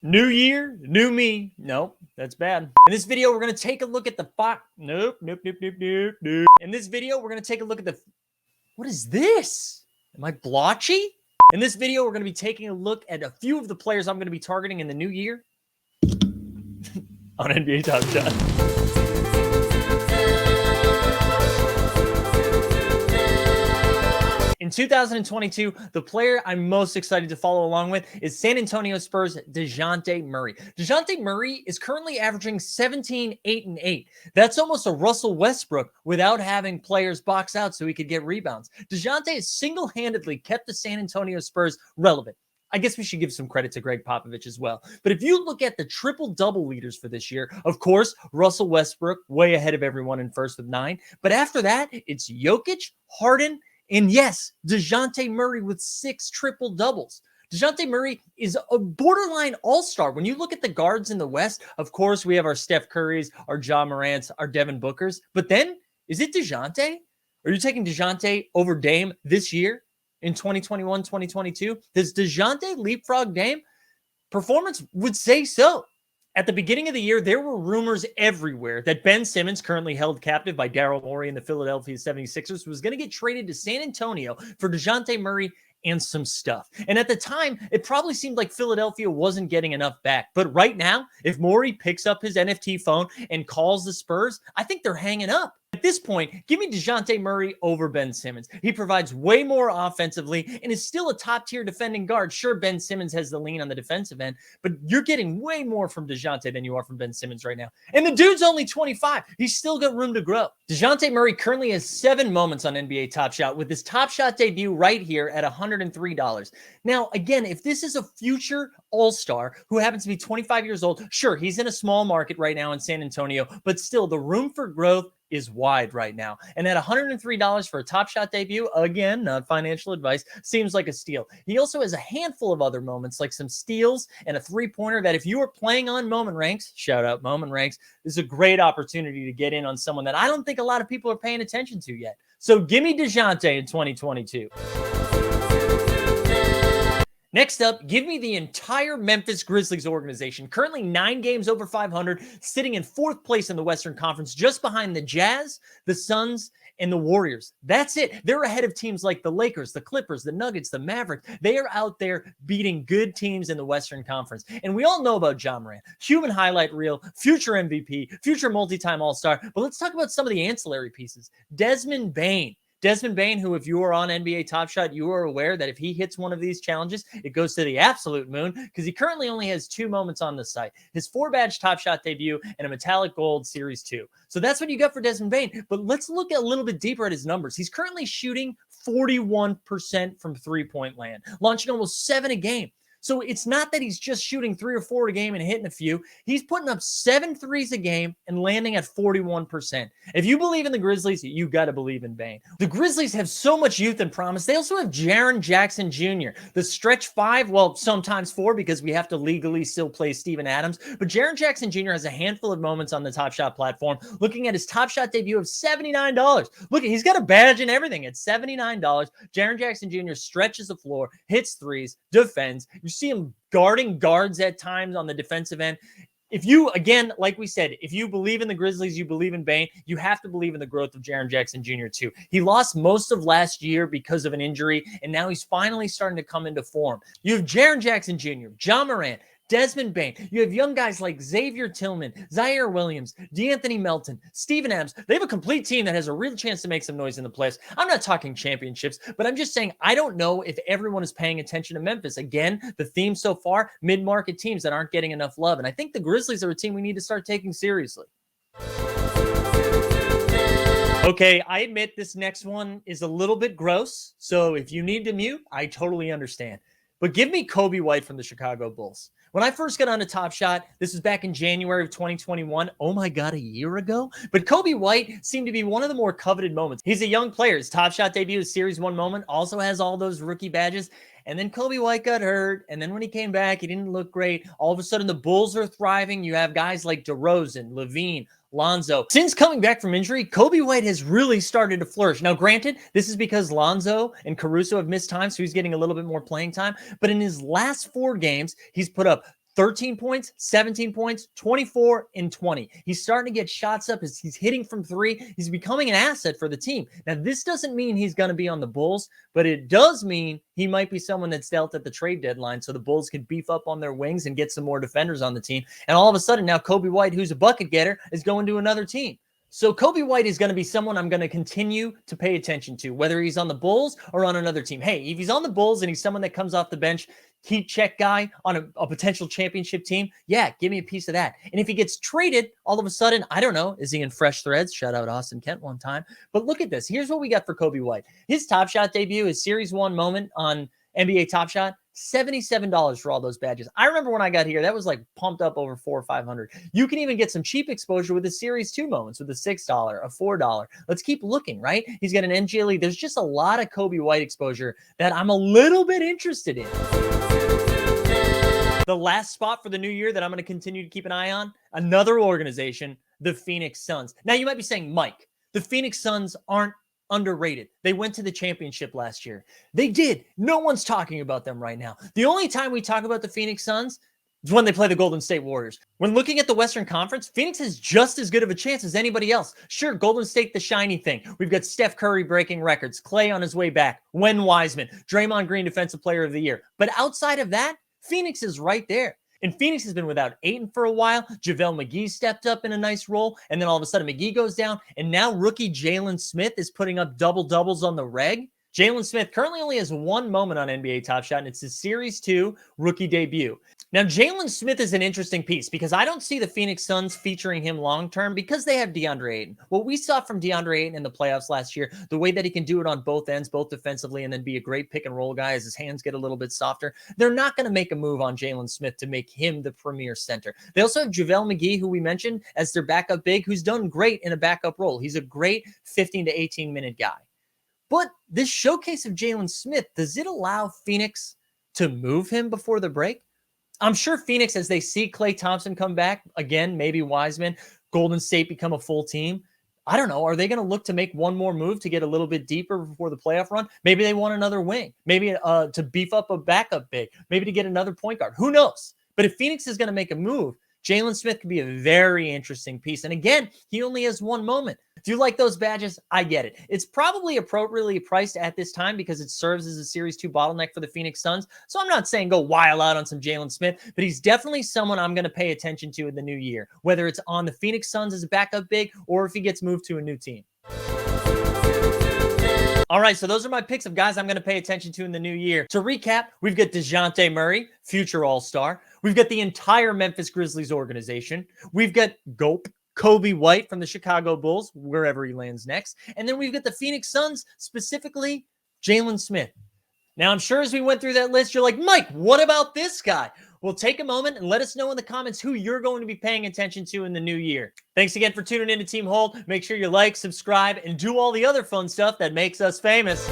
New year, new me. Nope, that's bad. In this video, we're going to take a look at the Nope. In this video, we're going to take a look at the... What is this? Am I blotchy? In this video, we're going to be taking a look at a few of the players I'm going to be targeting in the new year on NBA Top Shot. In 2022, the player I'm most excited to follow along with is San Antonio Spurs' Dejounte Murray. Dejounte Murray is currently averaging 17, 8, and 8. That's almost a Russell Westbrook without having players box out so he could get rebounds. Dejounte has single-handedly kept the San Antonio Spurs relevant. I guess we should give some credit to Greg Popovich as well. But if you look at the triple-double leaders for this year, of course, Russell Westbrook way ahead of everyone in first with 9. But after that, it's Jokic, Harden, and yes, Dejounte Murray with 6 triple-doubles. Dejounte Murray is a borderline all-star. When you look at the guards in the West, of course, we have our Steph Currys, our Ja Morants, our Devin Bookers. But then, is it Dejounte? Are you taking Dejounte over Dame this year in 2021, 2022? Does Dejounte leapfrog Dame? Performance would say so. At the beginning of the year, there were rumors everywhere that Ben Simmons, currently held captive by Daryl Morey and the Philadelphia 76ers, was going to get traded to San Antonio for Dejounte Murray and some stuff. And at the time, it probably seemed like Philadelphia wasn't getting enough back. But right now, if Morey picks up his NFT phone and calls the Spurs, I think they're hanging up. At this point, give me Dejounte Murray over Ben Simmons. He provides way more offensively and is still a top-tier defending guard. Sure, Ben Simmons has the lean on the defensive end, but you're getting way more from Dejounte than you are from Ben Simmons right now. And the dude's only 25. He's still got room to grow. Dejounte Murray currently has 7 moments on NBA Top Shot with his Top Shot debut right here at $103. Now, again, if this is a future all-star who happens to be 25 years old, sure, he's in a small market right now in San Antonio, but still, the room for growth is wide right now. And at $103 for a Top Shot debut, again, not financial advice, seems like a steal. He also has a handful of other moments, like some steals and a three-pointer that if you are playing on Moment Ranks, shout out Moment Ranks, this is a great opportunity to get in on someone that I don't think a lot of people are paying attention to yet. So give me Dejounte in 2022. Next up, give me the entire Memphis Grizzlies organization, currently 9 games over 500, sitting in 4th place in the Western Conference, just behind the Jazz, the Suns, and the Warriors. That's it. They're ahead of teams like the Lakers, the Clippers, the Nuggets, the Mavericks. They are out there beating good teams in the Western Conference. And we all know about Ja Morant, human highlight reel, future MVP, future multi-time All-Star. But let's talk about some of the ancillary pieces. Desmond Bane, who, if you are on NBA Top Shot, you are aware that if he hits one of these challenges, it goes to the absolute moon because he currently only has 2 moments on the site. His 4-badge Top Shot debut and a metallic gold Series 2. So that's what you got for Desmond Bane. But let's look a little bit deeper at his numbers. He's currently shooting 41% from three-point land, launching almost 7 a game. So it's not that he's just shooting 3 or 4 a game and hitting a few. He's putting up 7 threes a game and landing at 41%. If you believe in the Grizzlies, you got to believe in Bane. The Grizzlies have so much youth and promise. They also have Jaren Jackson Jr., the stretch 5, well, sometimes 4 because we have to legally still play Steven Adams. But Jaren Jackson Jr. has a handful of moments on the Top Shot platform. Looking at his Top Shot debut of $79. Look, he's got a badge and everything at $79. Jaren Jackson Jr. stretches the floor, hits threes, defends. You see him guarding guards at times on the defensive end. If you, again, like we said, if you believe in the Grizzlies, you believe in Bane, you have to believe in the growth of Jaren Jackson Jr. too. He lost most of last year because of an injury, and now he's finally starting to come into form. You have Jaren Jackson Jr., Ja Morant, Desmond Bane. You have young guys like Xavier Tillman, Zaire Williams, DeAnthony Melton, Steven Adams. They have a complete team that has a real chance to make some noise in the playoffs. I'm not talking championships, but I'm just saying I don't know if everyone is paying attention to Memphis. Again, the theme so far, mid-market teams that aren't getting enough love. And I think the Grizzlies are a team we need to start taking seriously. Okay, I admit this next one is a little bit gross. So if you need to mute, I totally understand. But give me Coby White from the Chicago Bulls. When I first got on a Top Shot, this was back in January of 2021. Oh my God, a year ago? But Coby White seemed to be one of the more coveted moments. He's a young player. His Top Shot debut, his Series 1 moment, also has all those rookie badges. And then Coby White got hurt. And then when he came back, he didn't look great. All of a sudden, the Bulls are thriving. You have guys like DeRozan, Levine, Lonzo. Since coming back from injury, Coby White has really started to flourish. Now, granted, this is because Lonzo and Caruso have missed time, so he's getting a little bit more playing time. But in his last 4 games, he's put up 13 points, 17 points, 24 and 20. He's starting to get shots up as he's hitting from three. He's becoming an asset for the team. Now, this doesn't mean he's going to be on the Bulls, but it does mean he might be someone that's dealt at the trade deadline so the Bulls can beef up on their wings and get some more defenders on the team. And all of a sudden, now Kobe White, who's a bucket getter, is going to another team. So Kobe White is going to be someone I'm going to continue to pay attention to, whether he's on the Bulls or on another team. Hey, if he's on the Bulls and he's someone that comes off the bench, heat check guy on a potential championship team, yeah, give me a piece of that. And if he gets traded, all of a sudden, I don't know, is he in fresh threads? Shout out Austin Kent one time. But look at this. Here's what we got for Kobe White. His Top Shot debut, his Series 1 moment on NBA Top Shot, $77 for all those badges. I remember when I got here, that was like pumped up over $400 or $500. You can even get some cheap exposure with the Series 2 moments with a $6, a $4. Let's keep looking, right? He's got an NGLE. There's just a lot of Kobe White exposure that I'm a little bit interested in. The last spot for the new year that I'm going to continue to keep an eye on, another organization, the Phoenix Suns. Now, you might be saying, Mike, the Phoenix Suns aren't underrated. They went to the championship last year. They did. No one's talking about them right now. The only time we talk about the Phoenix Suns is when they play the Golden State Warriors. When looking at the Western Conference, Phoenix has just as good of a chance as anybody else. Sure, Golden State, the shiny thing. We've got Steph Curry breaking records, Klay on his way back, Wen Wiseman, Draymond Green, Defensive Player of the Year. But outside of that, Phoenix is right there. And Phoenix has been without Ayton for a while. JaVale McGee stepped up in a nice role. And then all of a sudden McGee goes down. And now rookie Jalen Smith is putting up double-doubles on the reg. Jalen Smith currently only has one moment on NBA Top Shot, and it's his Series 2 rookie debut. Now, Jalen Smith is an interesting piece because I don't see the Phoenix Suns featuring him long-term because they have DeAndre Ayton. What we saw from DeAndre Ayton in the playoffs last year, the way that he can do it on both ends, both defensively and then be a great pick-and-roll guy as his hands get a little bit softer, they're not going to make a move on Jalen Smith to make him the premier center. They also have JaVale McGee, who we mentioned, as their backup big, who's done great in a backup role. He's a great 15 to 18-minute guy. But this showcase of Jalen Smith, does it allow Phoenix to move him before the break? I'm sure Phoenix, as they see Klay Thompson come back, again, maybe Wiseman, Golden State become a full team. I don't know. Are they going to look to make one more move to get a little bit deeper before the playoff run? Maybe they want another wing. Maybe to beef up a backup big. Maybe to get another point guard. Who knows? But if Phoenix is going to make a move, Jalen Smith could be a very interesting piece. And again, he only has one moment. Do you like those badges? I get it. It's probably appropriately priced at this time because it serves as a Series 2 bottleneck for the Phoenix Suns. So I'm not saying go wild out on some Jalen Smith, but he's definitely someone I'm going to pay attention to in the new year, whether it's on the Phoenix Suns as a backup big or if he gets moved to a new team. All right, so those are my picks of guys I'm going to pay attention to in the new year. To recap, we've got Dejounte Murray, future All-Star. We've got the entire Memphis Grizzlies organization. We've got Kobe White from the Chicago Bulls, wherever he lands next. And then we've got the Phoenix Suns, specifically Jalen Smith. Now, I'm sure as we went through that list, you're like, Mike, what about this guy? Well, take a moment and let us know in the comments who you're going to be paying attention to in the new year. Thanks again for tuning in to Team Hold. Make sure you like, subscribe, and do all the other fun stuff that makes us famous.